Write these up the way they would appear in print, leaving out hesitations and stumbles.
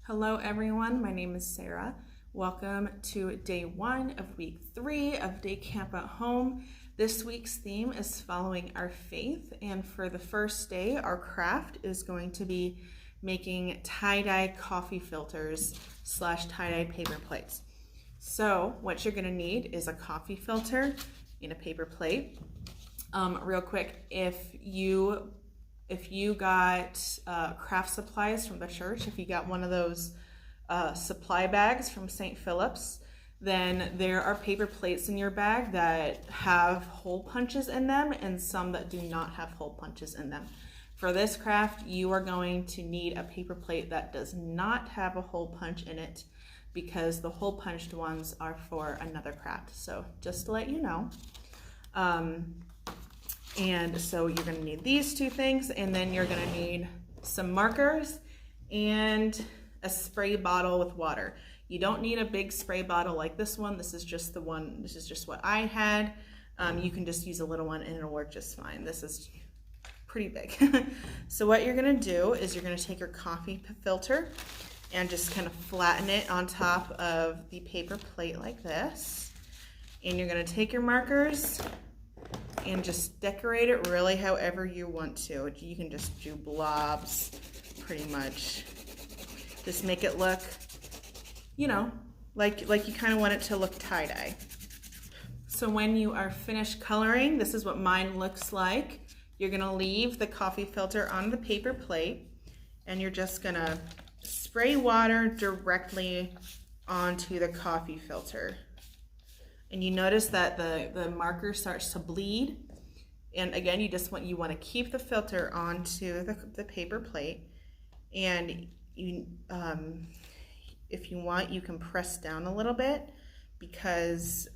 Hello everyone, my name is Sarah. Welcome to day 1 of week 3 of Day Camp at Home. This week's theme is following our faith, and for the first day, our craft is going to be making tie-dye coffee filters / tie-dye paper plates. So what you're gonna need is a coffee filter and a paper plate. Real quick, if you got craft supplies from the church, if you got one of those supply bags from St. Philip's, then there are paper plates in your bag that have hole punches in them and some that do not have hole punches in them. For this craft, you are going to need a paper plate that does not have a hole punch in it, because the hole punched ones are for another craft. So just to let you know. And so you're going to need these two things, and then you're going to need some markers and a spray bottle with water. You don't need a big spray bottle like this one. This is just the one, this is just what I had. You can just use a little one and it'll work just fine. This is pretty big. So what you're going to do is you're going to take your coffee filter and just kind of flatten it on top of the paper plate like this. And you're going to take your markers and just decorate it really however you want to. You can just do blobs, pretty much. Just make it look, you know, like you kind of want it to look tie-dye. So when you are finished coloring, this is what mine looks like. You're gonna leave the coffee filter on the paper plate, and you're just gonna spray water directly onto the coffee filter. And you notice that the marker starts to bleed. And again, you want to keep the filter onto the paper plate. And you, if you want, you can press down a little bit, because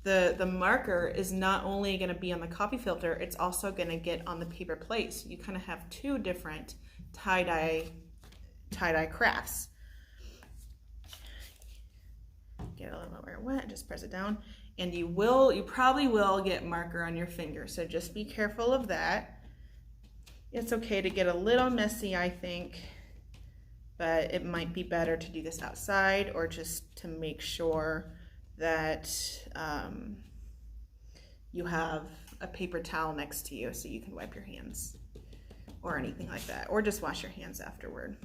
the marker is not only going to be on the coffee filter, it's also going to get on the paper plate. So you kind of have two different tie-dye crafts. Get a little bit more wet, just press it down, and you probably will get marker on your finger, so just be careful of that. It's okay to get a little messy, I think, but it might be better to do this outside, or just to make sure that you have a paper towel next to you so you can wipe your hands or anything like that, or just wash your hands afterward.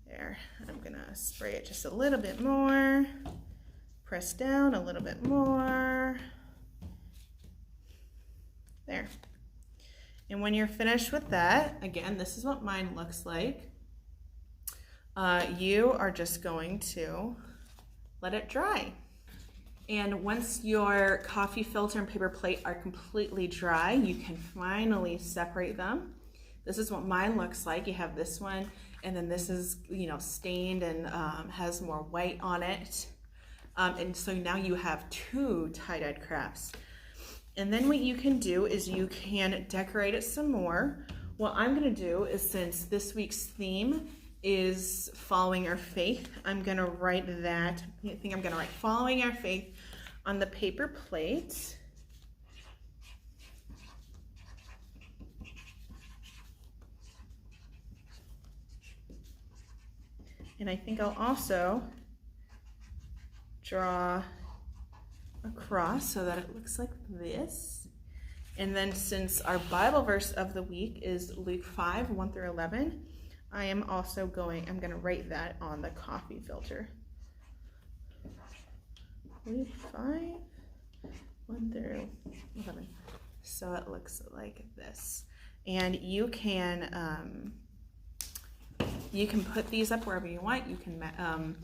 There, I'm gonna spray it just a little bit more, press down a little bit more, there. And when you're finished with that, again, this is what mine looks like. You are just going to let it dry. And once your coffee filter and paper plate are completely dry, you can finally separate them. This is what mine looks like. You have this one, and then this is, you know, stained and has more white on it. And so now you have two tie-dyed crafts. And then what you can do is you can decorate it some more. What I'm gonna do is, since this week's theme is following our faith, I'm gonna write that, I think I'm gonna write following our faith on the paper plate. And I think I'll also draw a cross so that it looks like this. And then, since our Bible verse of the week is Luke 5, 1 through 11, I'm gonna write that on the coffee filter. Luke 5, 1 through 11. So it looks like this. And you can put these up wherever you want. You can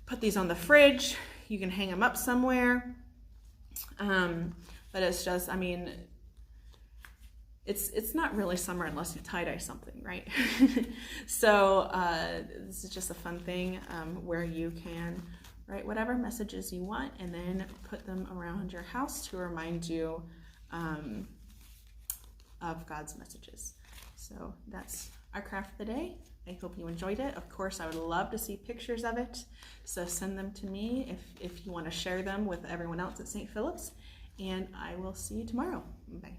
put these on the fridge. You can hang them up somewhere. But it's just, I mean, it's not really summer unless you tie-dye something, right? So this is just a fun thing where you can write whatever messages you want and then put them around your house to remind you of God's messages. So that's our craft of the day. I hope you enjoyed it. Of course, I would love to see pictures of it, so send them to me if you want to share them with everyone else at St. Philip's, and I will see you tomorrow. Bye.